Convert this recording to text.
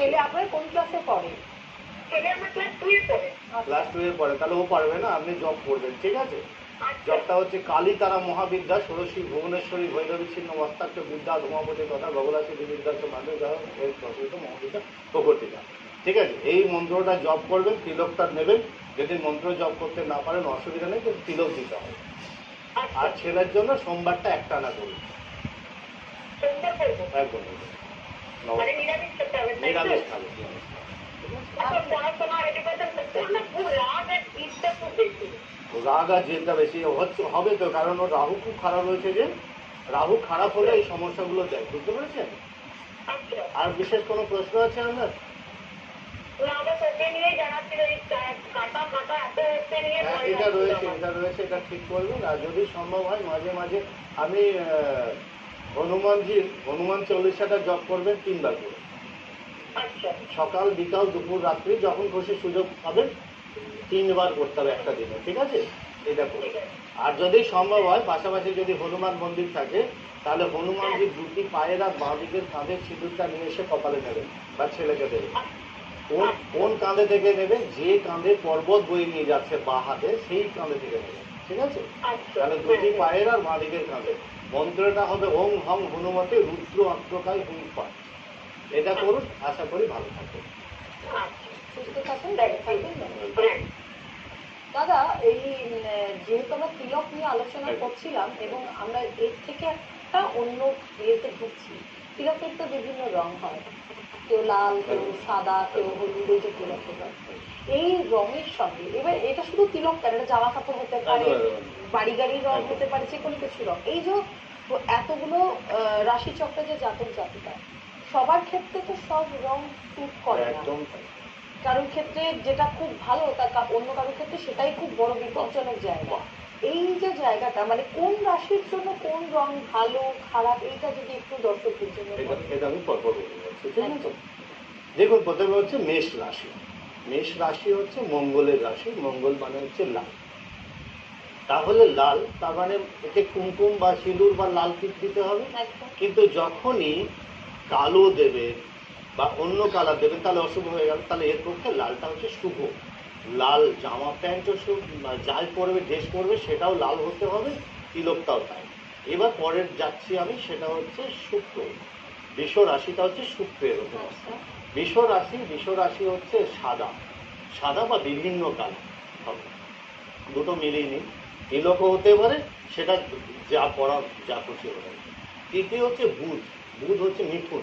ছেলে আপনার কোন ক্লাসে পড়ে? ছেলে আমার ক্লাস 2 এ পড়ে। ক্লাস 2 এ পড়ে, তাহলে ও পারবে না, আপনি জব করবেন, ঠিক আছে? জবটা হচ্ছে কালী তারা মহাবিদ্যা ষোড়শী ভুবনেশ্বরী ভৈরবী ছিন্ন মস্তাক্ষ বিদ্যা ধূমাপতি তথা ভগলাসী বিদ্যা মানুষ মহাবিদ্যা প্রকটিকা, ঠিক আছে? এই মন্ত্রটা জপ করবেন, তিলকটা নেবেন। যদি মন্ত্র জপ করতে না পারেন অসুবিধা নেই, কিন্তু তিলক দিতে হবে। আর ছেলের জন্য সোমবারটা একটানা করুন, একদম নিরামিষ খাবে। রাগ আর জেদটা বেশি হবে তো, কারণ ওর রাহু খুব খারাপ হয়েছে, যে রাহু খারাপ হলে এই সমস্যাগুলো দেয়, বুঝতে পেরেছেন? আর বিশেষ কোনো প্রশ্ন আছে আপনার? এটা রয়েছে, এটা ঠিক করবেন। আর যদি সম্ভব হয় মাঝে মাঝে আমি হনুমান চল্লিশাটা জপ করবেন 3 বার করে, সকাল বিকাল দুপুর রাত্রি, যখন খুশি সুযোগ পাবেন 3 বার করতে হবে একটা দিনে, ঠিক আছে? এটা করে। আর যদি সম্ভব হয় পাশাপাশি যদি হনুমান মন্দির থাকে, তাহলে হনুমানজির দুটি পায়ের আর বাঁ দিকের কাঁধের সিঁদুরটা নিয়ে এসে কপালে নেবেন বা ছেলেকে দেবেন। কোন কাঁধে থেকে নেবেন? যে কাঁধে পর্বত বয়ে নিয়ে যাচ্ছে বা হাতে, সেই কাঁধে থেকে নেবেন, ঠিক আছে? তাহলে দুটি পায়ের আর বাঁ দিকের কাঁধে। মন্ত্রটা হবে ওম হং হনুমতে রুদ্র আত্মকায় হুম পাঠ। এটা করুন, আশা করি ভালো থাকবে। সুস্থ থাকুন, দাদা। এই যেহেতু আমরা তিলক নিয়ে আলোচনা করছিলাম এবং আমরা এর থেকে একটা অন্য ইয়েতে ঢুকছি। তিলকের তো বিভিন্ন রং হয়, কেউ লাল, কেউ সাদা, কেউ হলুদ, এই যে তিলক, এই রঙের সঙ্গে এবার এটা শুধু তিলক কেন, এটা জামা কাপড় হতে পারে, বাড়ি গাড়ির রং হতে পারে, যে কোনো কিছু রং। এই যে এতগুলো রাশি চক্রে যে জাতক জাতিকা, সবার ক্ষেত্রে তো সব রং স্যুট করে না। কারোর ক্ষেত্রে যেটা খুব ভালো, তার অন্য কারোর ক্ষেত্রে সেটাই খুব বড় বিপজ্জনক জায়গা। এই যে জায়গাটা, মানে কোন রাশির জন্য কোন রং ভালো খারাপ, এইটা যদি একটু দর্শকদের জন্য। এটা আমি পরপর বলে যাচ্ছি, ঠিক আছে? দেখুন, প্রথমে হচ্ছে মেষ রাশি। মেষ রাশি হচ্ছে মঙ্গলের রাশি, মঙ্গল মানে হচ্ছে লাল। তাহলে লাল, তার মানে এতে কুমকুম বা সিঁদুর বা লাল টিপ দিতে হবে। কিন্তু যখনই কালো দেবেন বা অন্য কালার দেবেন, তাহলে অশুভ হয়ে গেল। তাহলে এর পক্ষে লালটা হচ্ছে শুভ। লাল জামা প্যান্টও যাই পরবে, ড্রেস পরবে, সেটাও লাল হতে হবে, তিলকটাও তাই। এবার পরের যাচ্ছি আমি, সেটা হচ্ছে শুক্র। বৃষ রাশিটা হচ্ছে শুক্রের ওপর। বৃষ রাশি হচ্ছে সাদা বা বিভিন্ন কালার হবে, দুটো মিলিয়ে নিন। তিলকও হতে পারে, সেটা যা পড়া যা খুশি হতে পারে। তৃতীয় হচ্ছে বুধ হচ্ছে মিথুন।